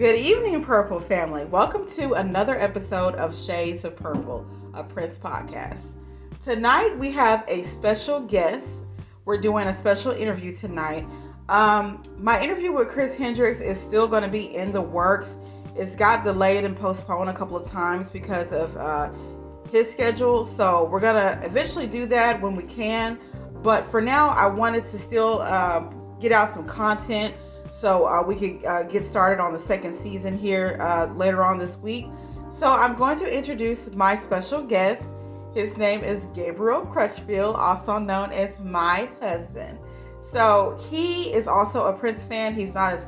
Good evening, Purple family. Welcome to another episode of Shades of Purple, a Prince podcast. Tonight we have a special guest. We're doing a special interview tonight. My interview with Chris Hendricks is still going to be in the works. It's got delayed and postponed a couple of times because of his schedule. So we're going to eventually do that when we can. But for now, I wanted to still get out some content so we could get started on the second season here later on this week. So I'm going to introduce my special guest. His name is Gabriel Crutchfield, also known as my husband. So he is also a Prince fan. He's not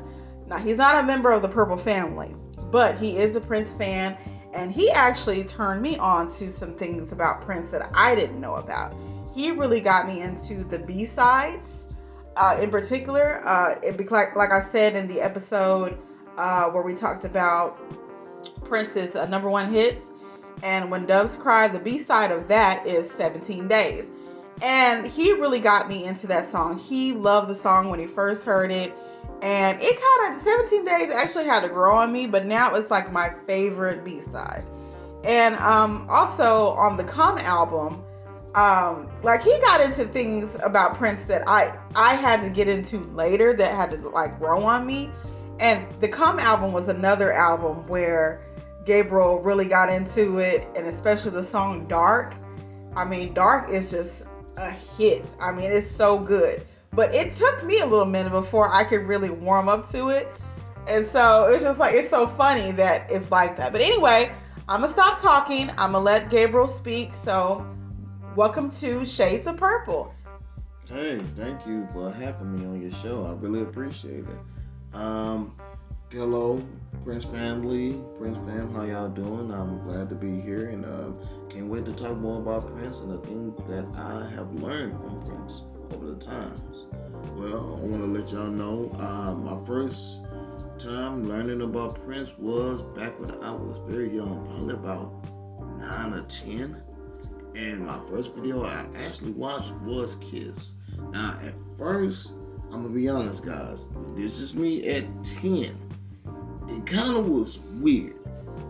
a member of the Purple family, but he is a Prince fan, and he actually turned me on to some things about Prince that I didn't know about. He really got me into the B-sides. In particular, like I said in the episode where we talked about Prince's number one hits, and When Doves Cry, the B-side of that is 17 Days. And he really got me into that song. He loved the song when he first heard it, and it kind of, 17 Days actually had to grow on me, but now it's like my favorite B-side. And also on the Come album, like he got into things about Prince that I had to get into later that had to like grow on me. And the Come album was another album where Gabriel really got into it, and especially the song Dark. I mean, Dark is just a hit. I mean, it's so good. But it took me a little minute before I could really warm up to it. And so it's just like, it's so funny that it's like that. But anyway, I'm going to stop talking. I'm going to let Gabriel speak. So welcome to Shades of Purple. Hey, thank you for having me on your show. I really appreciate it. Hello, Prince family, Prince fam, how y'all doing? I'm glad to be here, and can't wait to talk more about Prince and the things that I have learned from Prince over the times. Well, I want to let y'all know my first time learning about Prince was back when I was very young, probably about 9 or 10. And my first video I actually watched was Kiss. Now, at first, I'm going to be honest, guys. This is me at 10. It kind of was weird.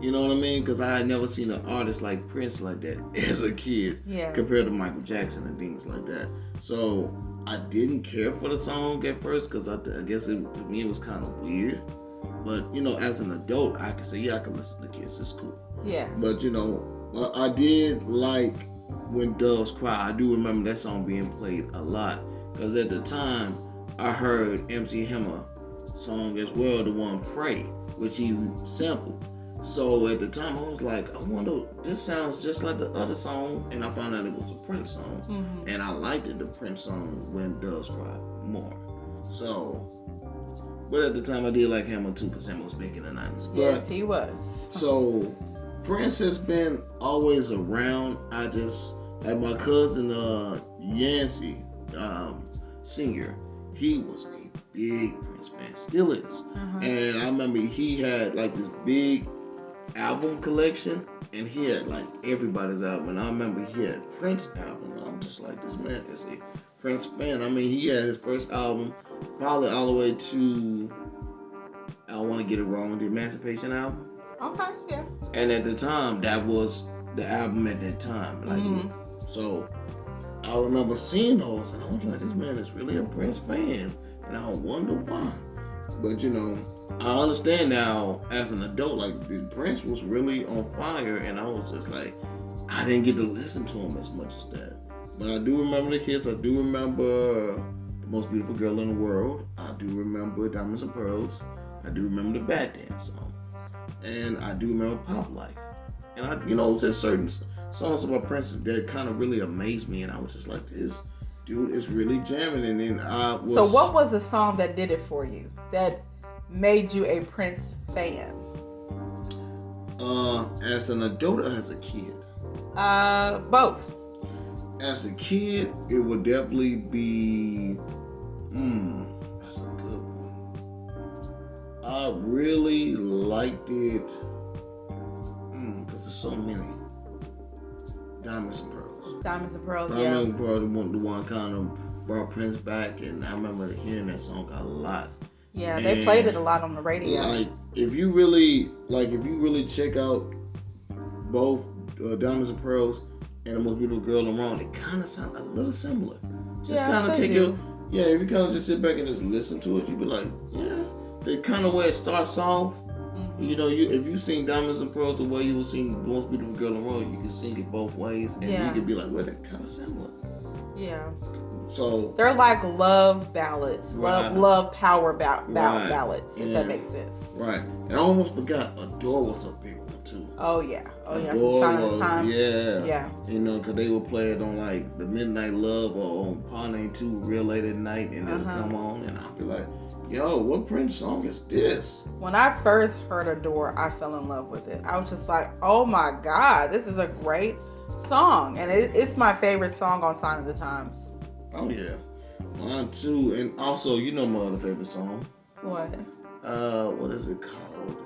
You know what I mean? Because I had never seen an artist like Prince like that as a kid. Yeah. Compared to Michael Jackson and things like that. So, I didn't care for the song at first because I guess to me it was kind of weird. But, you know, as an adult, I can say, yeah, I can listen to Kiss. It's cool. Yeah. But, you know, I did like When Doves Cry. I do remember that song being played a lot because at the time I heard MC Hammer song as well, the one Pray, which he sampled. So at the time I was like, I wonder, this sounds just like the other song, and I found out it was a Prince song. Mm-hmm. And I liked it, the Prince song When Doves Cry more. So, but at the time I did like Hammer too, because Hammer was big in the 90s. Yes, he was. So Prince has been always around. I just, like my cousin Yancey, Senior, he was a big Prince fan, still is. Uh-huh. And I remember he had like this big album collection, and he had like everybody's album. And I remember he had Prince album. I'm just like, this man is a Prince fan. I mean, he had his first album probably all the way to, I don't want to get it wrong, the Emancipation album. Okay, yeah. And at the time, that was the album at that time. Like, so I remember seeing those, and I was like, this man is really a Prince fan, and I wonder why. But you know, I understand now as an adult, like Prince was really on fire, and I was just like, I didn't get to listen to him as much as that. But I do remember the hits. I do remember The Most Beautiful Girl in the World. I do remember Diamonds and Pearls. I do remember the Bad Dance song. And I do remember Pop Life. And there's certain songs about Prince that kind of really amazed me, and I was just like, this dude is really jamming. And then I was... So what was the song that did it for you, that made you a Prince fan? As an adult or as a kid? Both. As a kid, it would definitely be... that's a good one. I really liked it because there's so many. Diamonds and Pearls. Diamonds and Pearls, yeah. Diamonds and Pearls, the one kind of brought Prince back, and I remember hearing that song a lot. Yeah, they played it a lot on the radio. Like, if you really check out both Diamonds and Pearls and The Most Beautiful Girl Around, they kind of sound a little similar. Just kind of if you kind of just sit back and just listen to it, you be like, yeah, the kind of way it starts off. You know, if you sing Diamonds and Pearls the way you would sing The Most Beautiful Girl in the World, you can sing it both ways, and you can be like, well, they're kind of similar. Yeah. So they're like love ballads, love power ballads, if that makes sense. Right. And I almost forgot, Adore was a big one too. Oh yeah. Adore Sign of the Times. Yeah. You know, because they would play it on like the Midnight Love or on Pawn 2 real late at night, and it would come on, and I'd be like, yo, what Prince song is this? When I first heard Adore, I fell in love with it. I was just like, oh my God, this is a great song. And it's my favorite song on Sign of the Times. Oh, yeah. Mine too. And also, you know my other favorite song. What? What is it called?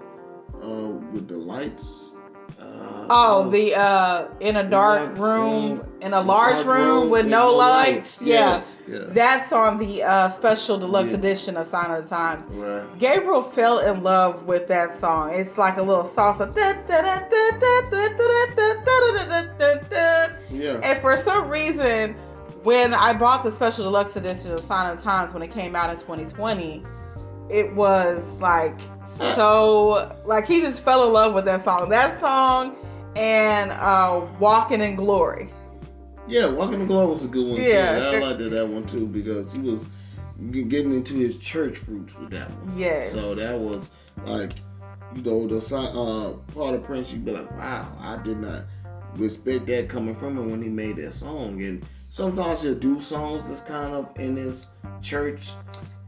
With the lights. In a dark room, in a large room with no lights. Yes. That's on the special deluxe edition of Sign of the Times. Right. Gabriel fell in love with that song. It's like a little salsa. Yeah. And for some reason, when I bought the special deluxe edition of Sign of the Times when it came out in 2020, it was like so, like, he just fell in love with that song. That song and Walking in Glory. Yeah, Walking in Glory was a good one too. Yeah. I liked that one too because he was getting into his church roots with that one. Yes. So that was like, you know, the part of Prince, you'd be like, wow, I did not respect that coming from him when he made that song. And sometimes he'll do songs that's kind of in his church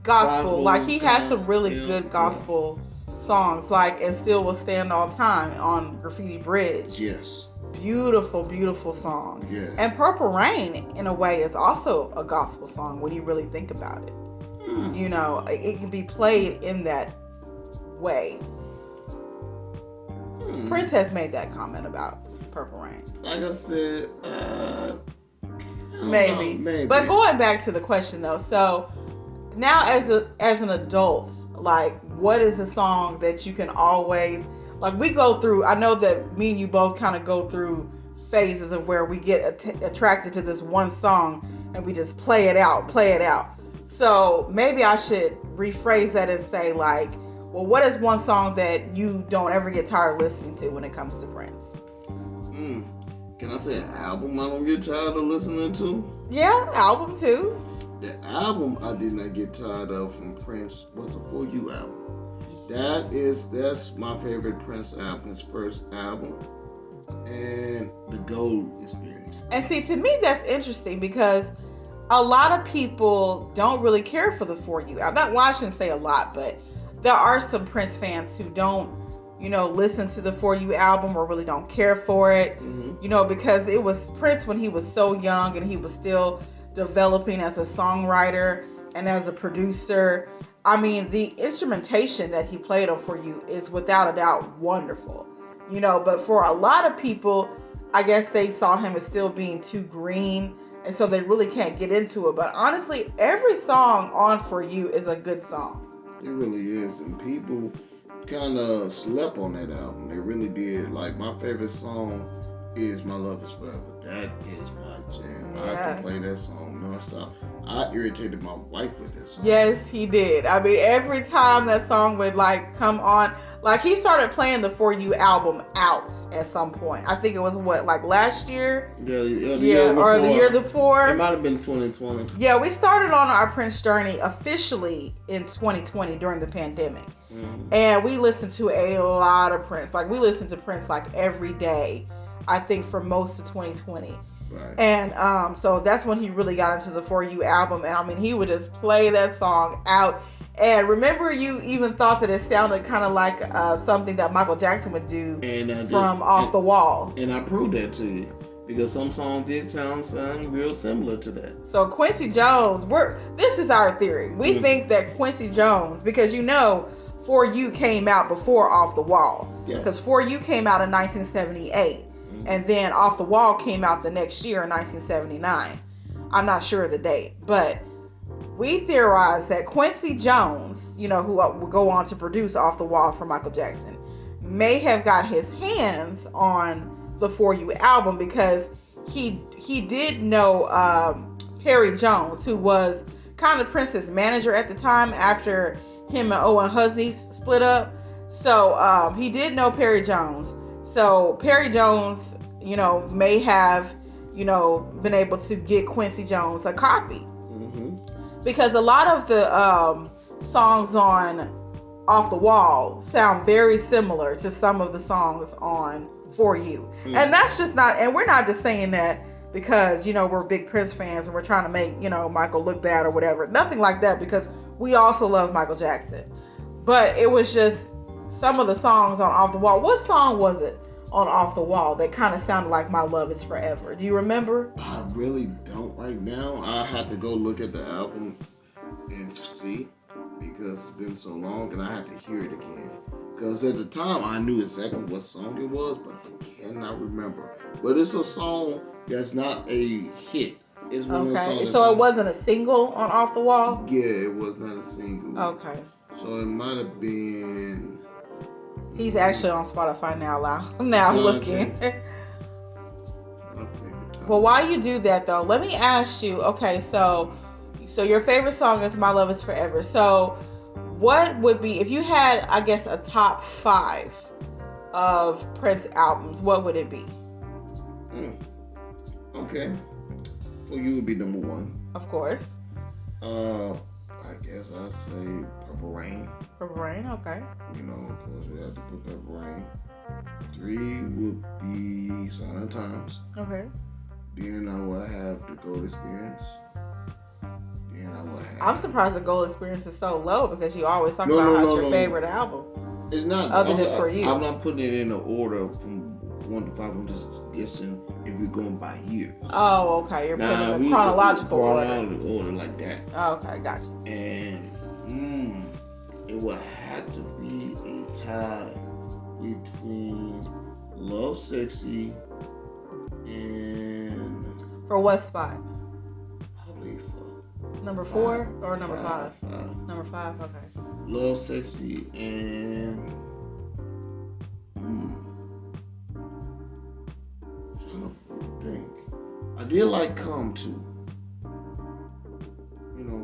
gospel. Like, he has some really good gospel songs, like And Still Will Stand All Time on Graffiti Bridge. Yes. Beautiful, beautiful song. Yeah. And Purple Rain, in a way, is also a gospel song when you really think about it. You know, it can be played in that way. Prince has made that comment about Purple Rain. Like I said, maybe. But going back to the question though, so now as an adult, like, what is a song that you can always, like, we go through, I know that me and you both kind of go through phases of where we get attracted to this one song and we just play it out. So maybe I should rephrase that and say, like, well, what is one song that you don't ever get tired of listening to when it comes to Prince? Can I say an album I don't get tired of listening to? Yeah, album too. The album I did not get tired of from Prince was the For You album. That's my favorite Prince album, his first album, and the Gold Experience. And see, to me, that's interesting because a lot of people don't really care for the For You. I'm not watching say a lot, but there are some Prince fans who don't, you know, listen to the For You album or really don't care for it, you know, because it was Prince when he was so young and he was still developing as a songwriter and as a producer. I mean, the instrumentation that he played on For You is without a doubt wonderful, you know, but for a lot of people, I guess they saw him as still being too green, and so they really can't get into it. But honestly, every song on For You is a good song. It really is, and people kind of slept on that album. They really did. Like, my favorite song is My Love Is Forever. That is my jam. Yeah. I can play that song nonstop. I irritated my wife with that song. Yes, he did. I mean, every time that song would like come on, like, he started playing the For You album out at some point. I think it was like last year? Yeah, or the year before. It might have been 2020. Yeah, we started on our Prince journey officially in 2020 during the pandemic. And we listened to a lot of Prince. Like, we listened to Prince like every day, I think, for most of 2020. Right. And so that's when he really got into the For You album. And I mean, he would just play that song out. And remember, you even thought that it sounded kind of like something that Michael Jackson would do from Off the Wall. And I proved that to you because some songs did sound real similar to that. So Quincy Jones, this is our theory. We think that Quincy Jones, because you know, For You came out before Off the Wall. Because For You came out in 1978. And then Off the Wall came out the next year in 1979. I'm not sure of the date. But we theorize that Quincy Jones, who would go on to produce Off the Wall for Michael Jackson, may have got his hands on the For You album because he did know Perry Jones, who was kind of Prince's manager at the time after him and Owen Husney split up. So he did know Perry Jones. So Perry Jones, may have, been able to get Quincy Jones a copy. Because a lot of the songs on Off the Wall sound very similar to some of the songs on For You. And that's just not, and we're not just saying that because, we're big Prince fans and we're trying to make, Michael look bad or whatever. Nothing like that, because we also love Michael Jackson. But it was just some of the songs on Off the Wall. What song was it on Off the Wall that kind of sounded like My Love Is Forever? Do you remember? I really don't right now. I have to go look at the album and see, because it's been so long and I had to hear it again. Because at the time I knew exactly what song it was, but I cannot remember. But it's a song that's not a hit. It's one of those songs. So it wasn't a single on Off the Wall? Yeah, it was not a single. Okay. So it might have been... He's actually on Spotify now looking. Well, while you do that, though, let me ask you, okay, so your favorite song is My Love Is Forever. So what would be, if you had, I guess, a top 5 of Prince albums, what would it be? Okay. For you would be number 1. Of course. I guess I'd say Purple Rain. Purple Rain, okay. Because we have to put Purple Rain. 3 would be Sign of Times. Okay. Then I would have The Gold Experience. Then I would have... I'm surprised The Gold Experience is so low because you always talk about how it's your favorite album. It's not. Other than For You. I'm not putting it in the order from 1 to 5. I'm just guessing if we're going by years. Oh, okay. You're putting it in chronological order like that. Okay, gotcha. And it would have to be a tie between Love Sexy and... For what spot? I believe for number 4 or number 5? 5. Number 5, okay. Love Sexy and... trying to think. I did like Come too.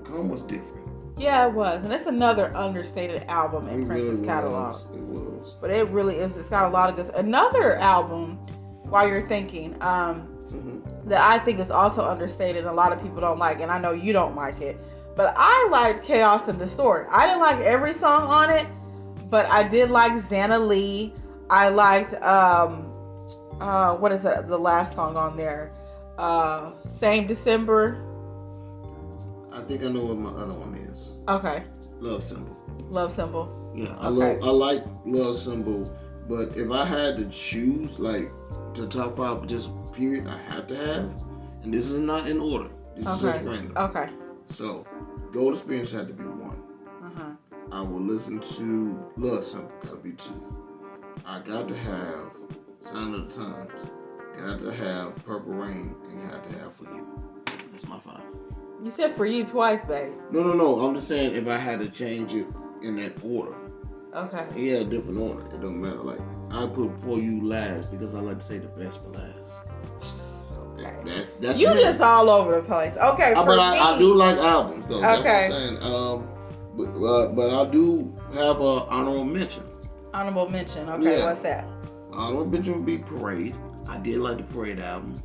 Come was different. Yeah, it was. And it's another understated album in Prince's catalog. It was. But it really is. It's got a lot of good. Another album, while you're thinking, that I think is also understated and a lot of people don't like, and I know you don't like it, but I liked Chaos and Distort. I didn't like every song on it, but I did like Xana Lee. I liked, what is it, the last song on there? Same December. I think I know what my other one is. Okay. Love Symbol. Love Symbol. Yeah, I like Love Symbol, but if I had to choose like the top 5 just period I have to have, and this is not in order. This is just random. Okay. So Gold Experience had to be 1. I will listen to Love Symbol, gotta be 2. I got to have Sign of the Times, got to have Purple Rain, and got to have For You. That's my 5. You said For You twice, babe. No. I'm just saying if I had to change it in that order. Okay. Yeah, a different order. It don't matter. Like I put For You last because I like to say the best for last. Okay. That's you just all over the place. Okay. But I do like albums though. Okay. That's what I'm saying. But I do have a honorable mention. Honorable mention. Okay. Yeah. What's that? Honorable mention would be Parade. I did like the Parade album.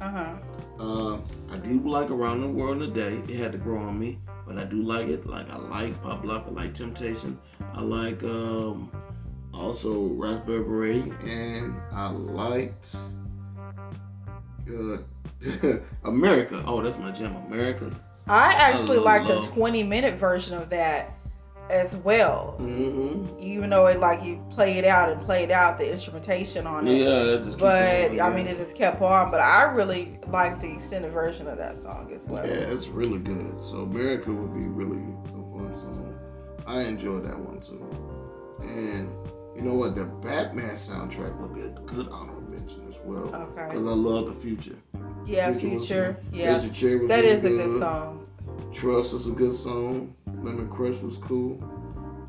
I do like Around the World in a Day. It had to grow on me, but I do like it. Like I like Pop Lock, I like Temptation. I like also Raspberry Beret, and I liked America. Oh, that's my jam, America. I actually like the 20-minute version of that as well. Even though it like you play it out the instrumentation on it. Yeah, that just. But I mean, it just kept on. But I really like the extended version of that song as well. Yeah, it's really good. So America would be really a fun song. I enjoyed that one too. And you know what? The Batman soundtrack would be a good honorable mention as well. Okay. Because I love the Future. Yeah, Future. Yeah. That is a good song. Trust is a good song. Lemon Crush was cool.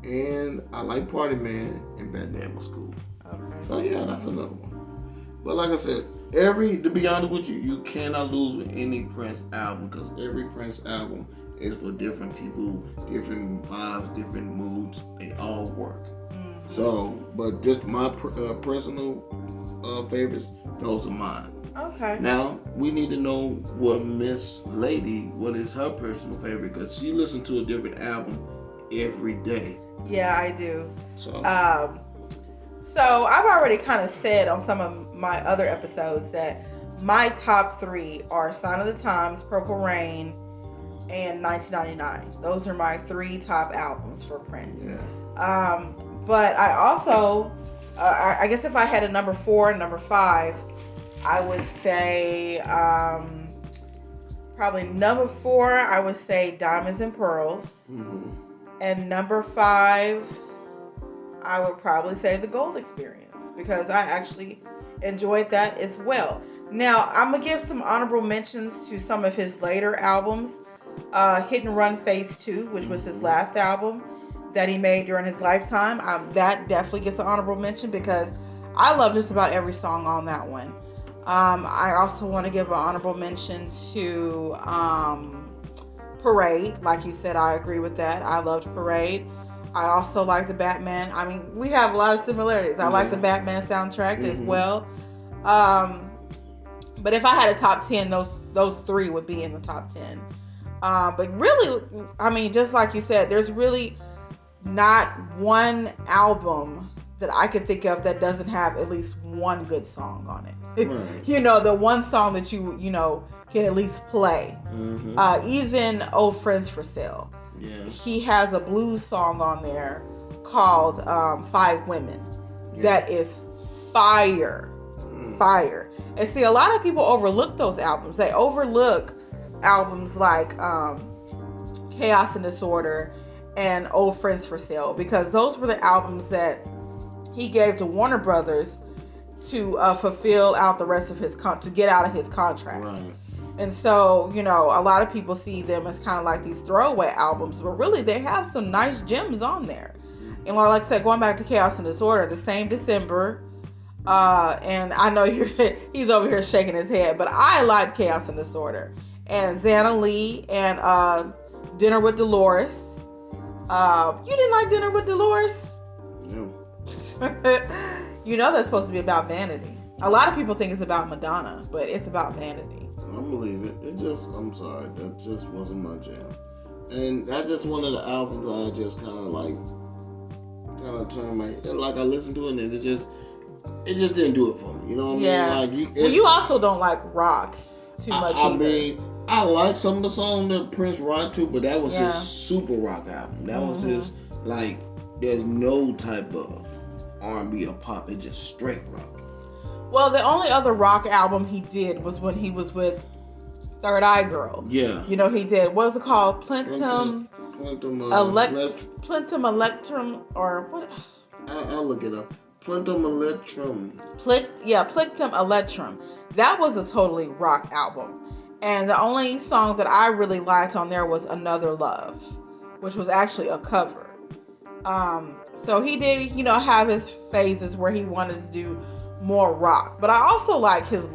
And I like Party Man, and Batman was cool. Okay. So yeah, that's another one. But like I said, to be honest with you, you cannot lose with any Prince album because every Prince album is for different people, different vibes, different moods. They all work. Mm-hmm. So, but just my personal favorites, those are mine. Okay. Now we need to know what Miss Lady, what is her personal favorite, because she listens to a different album every day. Yeah, I do. So I've already kind of said on some of my other episodes that my top 3 are Sign of the Times, Purple Rain, and 1999. Those are my 3 top albums for Prince. Yeah. But I also, I guess if I had a number 4 and number 5, I would say probably number 4, I would say Diamonds and Pearls. Mm-hmm. And number 5, I would probably say The Gold Experience, because I actually enjoyed that as well. Now, I'm going to give some honorable mentions to some of his later albums. Hit and Run Phase 2, which was his last album that he made during his lifetime. That definitely gets an honorable mention because I love just about every song on that one. I also want to give an honorable mention to Parade. Like you said, I agree with that. I loved Parade. I also like the Batman. I mean, we have a lot of similarities. I like the Batman soundtrack as well. But if I had a top 10, those 3 would be in the top 10. But really, I mean, just like you said, there's really not one album that I could think of that doesn't have at least one good song on it. Right. You know, the one song that you can at least play. Mm-hmm. Even Old Friends for Sale. Yeah. He has a blues song on there called 5 Women. Yeah. That is fire. Fire. And see, a lot of people overlook those albums. They overlook albums like Chaos and Disorder and Old Friends for Sale, because those were the albums that he gave to Warner Brothers to fulfill out the rest of his to get out of his contract. Right. And so, a lot of people see them as kind of like these throwaway albums, but really they have some nice gems on there. And like I said, going back to Chaos and Disorder, The Same December, and I know he's over here shaking his head, but I liked Chaos and Disorder. And Xana Lee and Dinner with Dolores. You didn't like Dinner with Dolores? No. That's supposed to be about vanity. A lot of people think it's about Madonna, but it's about vanity. I believe it. I'm sorry, that just wasn't my jam. And that's just one of the albums I just kind of turned my head. Like I listened to it and it just didn't do it for me. You know what I mean? Like you also don't like rock too much either. I mean, I like some of the songs that Prince rocked to, but that was his super rock album. That was his, like, there's no type of R&B or pop. It's just straight rock. Well, the only other rock album he did was when he was with Third Eye Girl. Yeah. He did, what was it called? Plentum Electrum, or what? I'll look it up. Plentum Electrum. Plentum Electrum. That was a totally rock album. And the only song that I really liked on there was Another Love, which was actually a cover. So he did, have his phases where he wanted to do more rock. But I also like his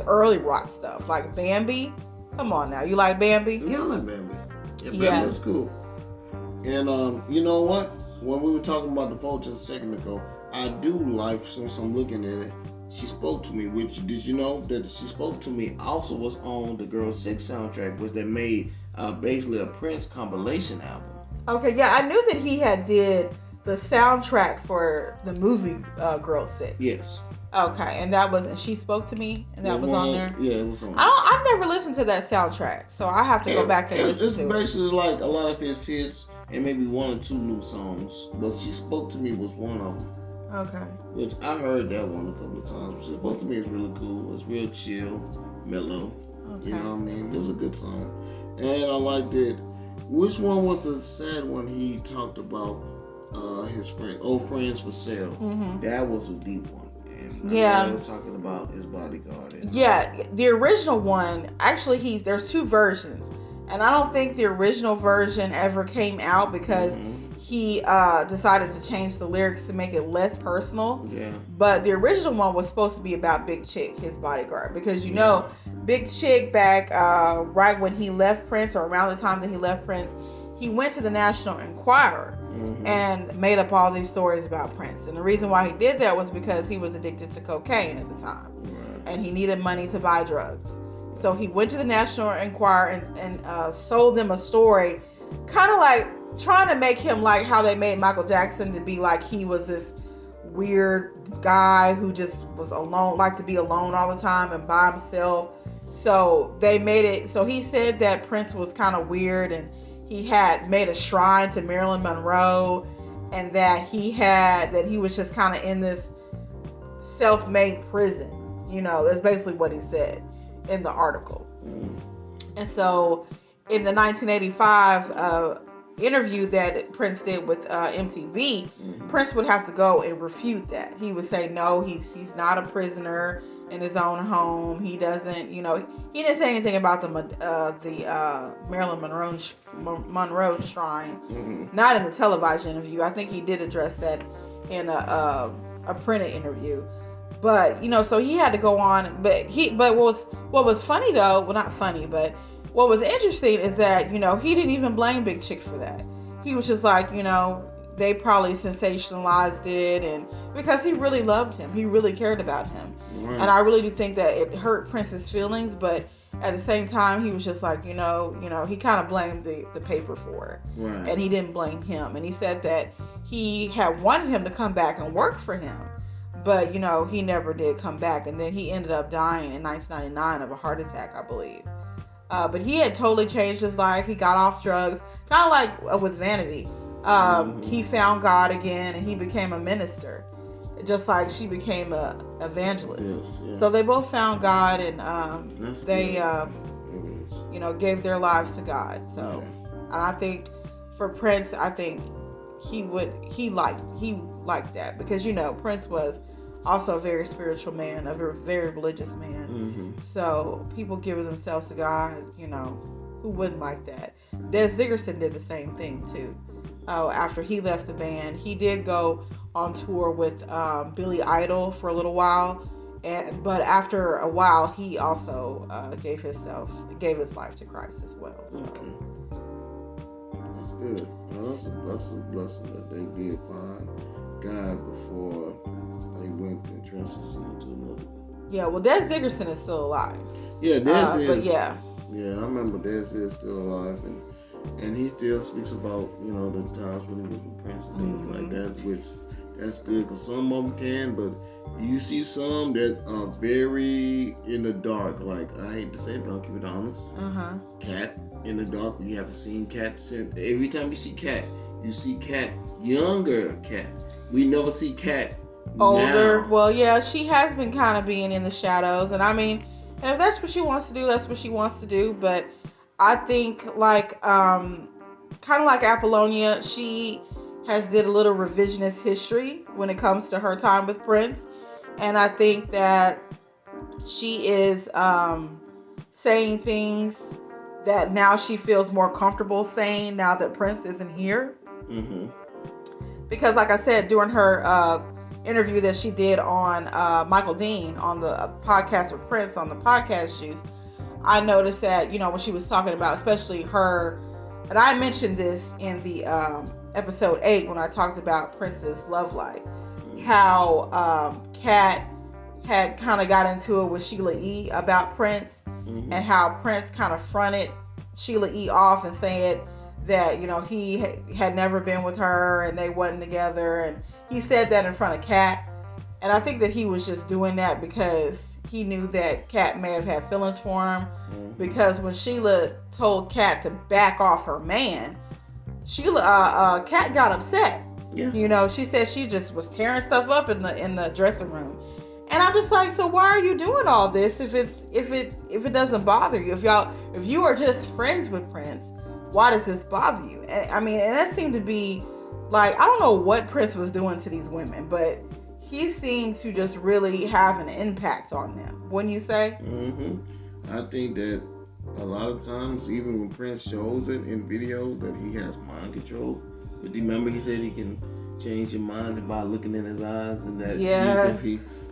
early rock stuff, like Bambi. Come on now, you like Bambi? Yeah, I like Bambi. Yeah, Bambi was cool. And you know what? When we were talking about the phone just a second ago, I do like, since I'm looking at it, She Spoke to Me, which, did you know that She Spoke to Me also was on the Girl 6 soundtrack, which they made basically a Prince compilation album. Okay, yeah, I knew that he had did the soundtrack for the movie Girl 6. Yes. Okay, and She Spoke to Me, and that was on there? Yeah, it was on there. I've never listened to that soundtrack, so I have to go back and listen to it. It's basically like a lot of his hits and maybe 1 or 2 new songs, but She Spoke to Me was one of them. Okay. Which I heard that one a couple of times. She Spoke to Me is really cool. It's real chill, mellow. Okay. You know what I mean? It's a good song. And I liked it. Which one was the sad one he talked about his friend, Old Friends for Sale? Mm-hmm. That was a deep one. And I was talking about his bodyguard. The original one, actually there's 2 versions. And I don't think the original version ever came out because he decided to change the lyrics to make it less personal. Yeah. But the original one was supposed to be about Big Chick, his bodyguard, because you know Big Chick back right when he left Prince, or around the time that he left Prince, he went to the National Enquirer and made up all these stories about Prince. And the reason why he did that was because he was addicted to cocaine at the time, and he needed money to buy drugs. So he went to the National Enquirer and sold them a story, kind of like trying to make him like how they made Michael Jackson to be like he was this weird guy who just was alone, liked to be alone all the time and by himself. So they made it, so he said that Prince was kind of weird, and he had made a shrine to Marilyn Monroe, and that he was just kind of in this self-made prison. You know, that's basically what he said in the article. And so in the 1985 interview that Prince did with MTV, Prince would have to go and refute that. He would say, no, he's not a prisoner in his own home. He doesn't, he didn't say anything about the Marilyn Monroe shrine. Not in the televised interview. I think he did address that in a printed interview. But so he had to go on. But what was funny though, well, not funny, but what was interesting is that he didn't even blame Big Chick for that. He was just like, they probably sensationalized it, and because he really loved him, he really cared about him. And I really do think that it hurt Prince's feelings, but at the same time, he was just like, he kind of blamed the paper for it, and he didn't blame him. And he said that he had wanted him to come back and work for him, but he never did come back, and then he ended up dying in 1999 of a heart attack, I believe. But he had totally changed his life. He got off drugs, kind of like with Vanity. He found God again, and he became a minister, just like she became a evangelist. So they both found God, and they gave their lives to God. So and I think for Prince, I think he liked that, because Prince was also a very spiritual man, a very religious man. So people giving themselves to God, who wouldn't like that? Des Zickerson did the same thing too. After he left the band, he did go on tour with Billy Idol for a little while, but after a while, he also gave his life to Christ as well. So. That's good. Well, that's a blessing that they did find God before they went and transitioned into another. Yeah, well, Des Zickerson is still alive. Yeah, Des is. But yeah. Yeah, I remember Des is still alive, and he still speaks about the times when he was with Prince and things like that, which that's good, because some of them can, but you see some that are very in the dark. Like, I hate to say it, but I'll keep it honest. Cat in the dark. We haven't seen Cat since. Every time you see Cat, younger Cat. We never see Cat older. Now. Well, yeah, she has been kind of being in the shadows, and I mean, and if that's what she wants to do, that's what she wants to do. But I think kind of like Apollonia, she has did a little revisionist history when it comes to her time with Prince, and I think that she is saying things that now she feels more comfortable saying now that Prince isn't here. Because like I said, during her interview that she did on Michael Dean on the podcast with Prince on the podcast Juice, I noticed that when she was talking about especially her, and I mentioned this in the episode 8 when I talked about Prince's love life, how Kat had kind of got into it with Sheila E. about Prince, and how Prince kind of fronted Sheila E. off and said that he had never been with her and they wasn't together, and he said that in front of Kat. And I think that he was just doing that because he knew that Kat may have had feelings for him, because when Sheila told Kat to back off her man, Kat got upset. She said she just was tearing stuff up in the dressing room. And I'm just like, so why are you doing all this if it doesn't bother you? If you are just friends with Prince, why does this bother you? And, I mean, and that seemed to be like, I don't know what Prince was doing to these women, but he seemed to just really have an impact on them. Wouldn't you say? I think that a lot of times, even when Prince shows it in videos that he has mind control. But do you remember he said he can change your mind by looking in his eyes and that? Yeah,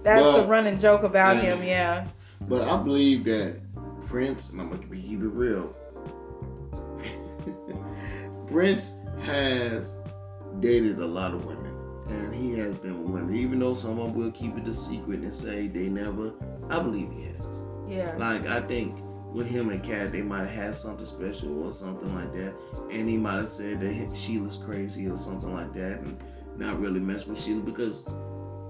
that's a running joke about him. Yeah. But I believe that Prince, and I'm gonna keep it real. Prince has dated a lot of women, and he has been with women, even though some of them will keep it a secret and say they never. I believe he has. Yeah. Like, I think with him and Kat, they might have had something special or something like that, and he might have said that Sheila's crazy or something like that, and not really mess with Sheila, because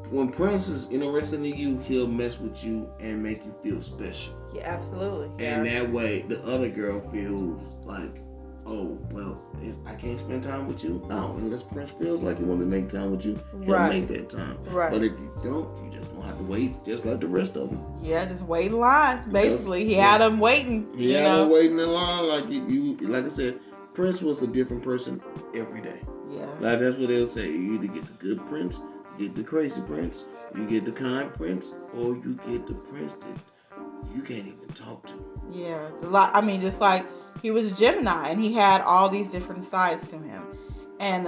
when Prince is interested in you, he'll mess with you and make you feel special. Yeah, absolutely. And that way, the other girl feels like, oh, well, I can't spend time with you. No, unless Prince feels like he wants to make time with you, he'll make that time. Right. But if you don't, you just don't have to wait, just like the rest of them. Yeah, just wait in line. Basically, he had them waiting. He had them waiting in line, like you. Like I said, Prince was a different person every day. Yeah. Like that's what they'll say. You either get the good Prince, you get the crazy Prince, you get the kind Prince, or you get the Prince that you can't even talk to. Yeah, I mean, just like he was a Gemini, and he had all these different sides to him. And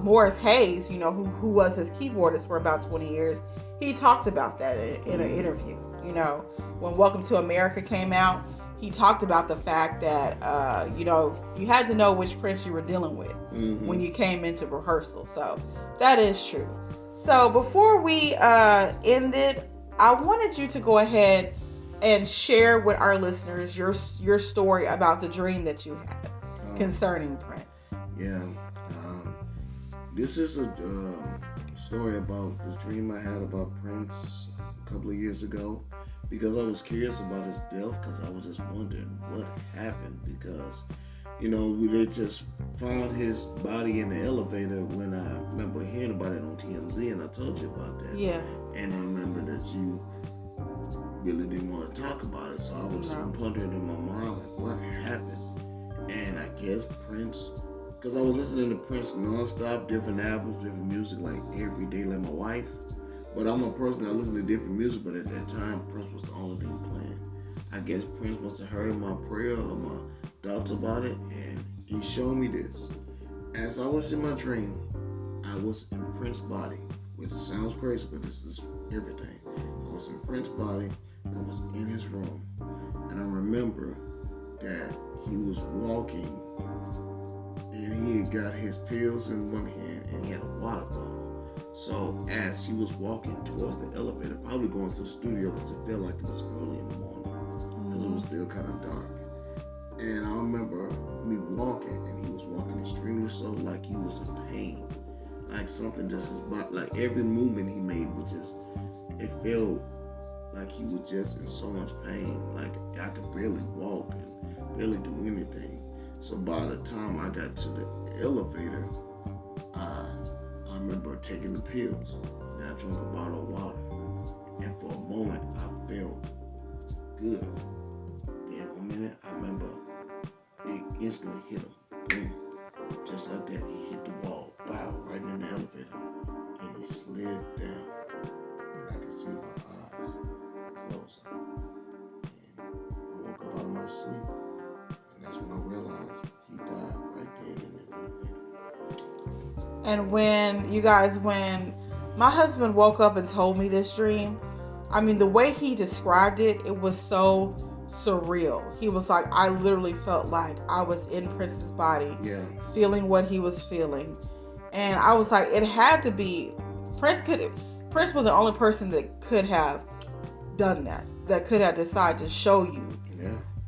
Morris Hayes, you know, who was his keyboardist for about 20 years, he talked about that in an interview. You know, when Welcome to America came out, he talked about the fact that, you know, you had to know which Prince you were dealing with when you came into rehearsal. So that is true. So before we end it, I wanted you to go ahead and share with our listeners your story about the dream that you had concerning Prince. Yeah. This is a story about this dream I had about Prince a couple of years ago, because I was curious about his death, because I was just wondering what happened, because, you know, they just found his body in the elevator when I remember hearing about it on TMZ, and I told you about that. Yeah. And I remember that you really didn't want to talk about it, so I was pondering in my mind, like, what happened? And I guess Prince, because I was listening to Prince nonstop, different albums, different music, like every day, like my wife. But I'm a person that listens to different music, but at that time, Prince was the only thing playing. I guess Prince must have heard my prayer or my thoughts about it, and he showed me this. As I was in my dream, I was in Prince's body, which sounds crazy, but this is everything. I was in Prince's body, I was in his room, and I remember that he was walking, and he had got his pills in one hand, and he had a water bottle. So as he was walking towards the elevator, probably going to the studio, because it felt like it was early in the morning, because it was still kind of dark. And I remember me walking, and he was walking extremely slow, like he was in pain, like something just like every movement he made was just, it felt like he was just in so much pain, like I could barely walk and barely do anything. So by the time I got to the elevator, I remember taking the pills, and I drank a bottle of water, and for a moment I felt good. Then a minute, I remember it instantly hit him, boom, just like that. He hit the wall, bow, right in the elevator, and he slid down, and I could see my eyes closing. And I woke up out of my sleep, and that's when I realized he died right there in the elevator. And when my husband woke up and told me this dream, I mean, the way he described it, it was so surreal. He was like, I literally felt like I was in Prince's body, feeling what he was feeling. And I was like, it had to be, Prince was the only person that could have done that could have decided to show you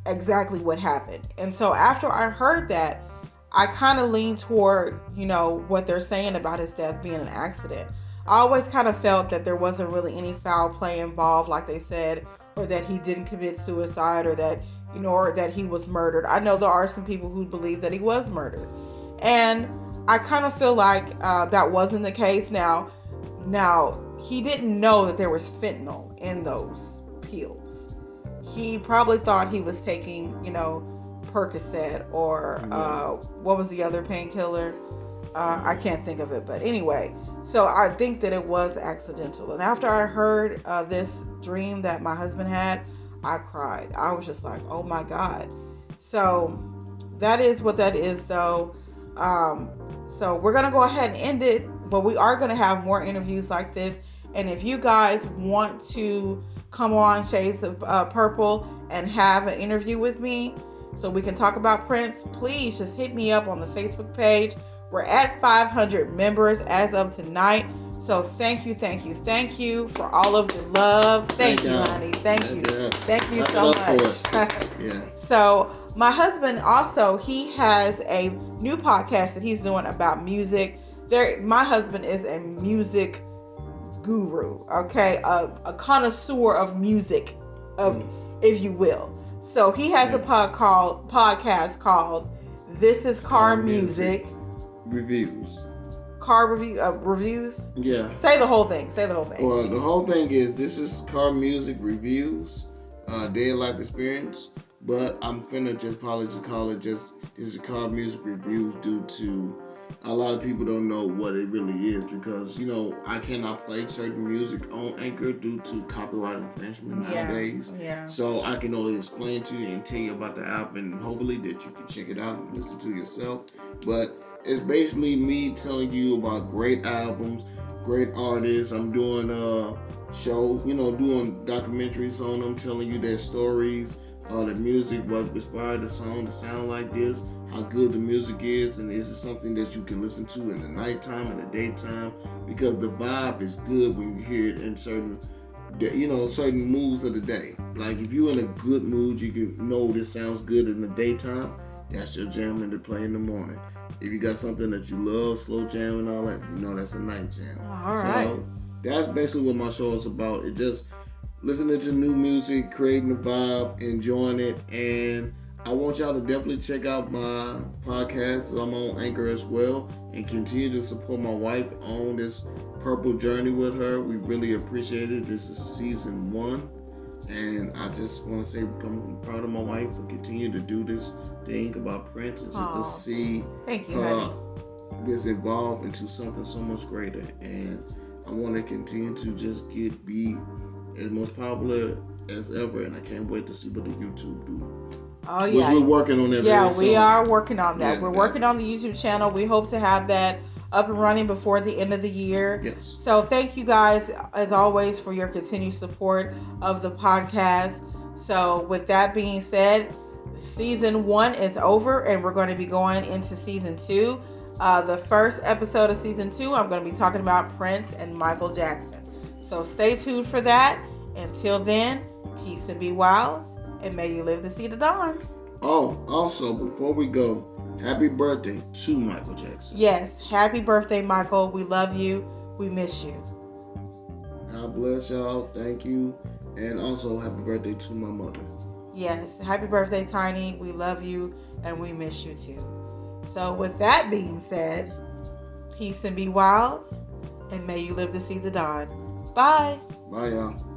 exactly what happened. And so after I heard that, I kind of leaned toward, you know, what they're saying about his death being an accident. I always kind of felt that there wasn't really any foul play involved, like they said, or that he didn't commit suicide, or that, you know, or that he was murdered. I know there are some people who believe that he was murdered. And I kind of feel like that wasn't the case. Now, he didn't know that there was fentanyl in those pills. He probably thought he was taking, you know, Percocet or what was the other painkiller? I can't think of it, but anyway, so I think that it was accidental. And after I heard this dream that my husband had, I cried. I was just like, oh my God. So that is what that is, though. So we're gonna go ahead and end it, but we are gonna have more interviews like this. And if you guys want to come on Shades of Purple and have an interview with me so we can talk about Prince, please just hit me up on the Facebook page. We're at 500 members as of tonight. So thank you for all of the love. Thank you, honey. Thank you. Thank you so much. Yeah. So my husband also, he has a new podcast that he's doing about music. My husband is a music guru, okay, a connoisseur of music, if you will. So he has a podcast called "This Is Car Music Reviews." Car reviews. Yeah. Say the whole thing. Well, the whole thing is "This Is Car Music Reviews," day life experience. But I'm finna probably call it "This Is Car Music Reviews" due to a lot of people don't know what it really is, because I cannot play certain music on Anchor due to copyright infringement nowadays. Yeah. So I can only explain to you and tell you about the app, and hopefully that you can check it out and listen to yourself. But it's basically me telling you about great albums, great artists. I'm doing a show, doing documentaries on them, telling you their stories, the music, what inspired the song to sound like this, how good the music is, and is it something that you can listen to in the nighttime and the daytime, because the vibe is good when you hear it in certain moods of the day. Like if you're in a good mood, you can know this sounds good in the daytime. That's your jam to play in the morning. If you got something that you love, slow jam and all that, that's a night jam. All right. So that's basically what my show is about. It just listening to new music, creating the vibe, enjoying it, and I want y'all to definitely check out my podcast. I'm on Anchor as well, and continue to support my wife on this purple journey with her. We really appreciate it. This is season 1, and I just want to say I'm proud of my wife for continue to do this thing about Prince, and just to see this evolve into something so much greater. And I want to continue to just be as most popular as ever, and I can't wait to see what the YouTube do. Oh yeah, which we're working on that. Yeah, we are working on that. We're working on the YouTube channel. We hope to have that up and running before the end of the year. Yes. So thank you guys, as always, for your continued support of the podcast. So with that being said, season 1 is over, and we're going to be going into season 2. The first episode of season 2, I'm going to be talking about Prince and Michael Jackson. So stay tuned for that. Until then, peace and be wild, and may you live to see the dawn. Oh, also, before we go, happy birthday to Michael Jackson. Yes, happy birthday, Michael. We love you. We miss you. God bless y'all. Thank you. And also, happy birthday to my mother. Yes, happy birthday, Tiny. We love you, and we miss you too. So with that being said, peace and be wild, and may you live to see the dawn. Bye. Bye, y'all.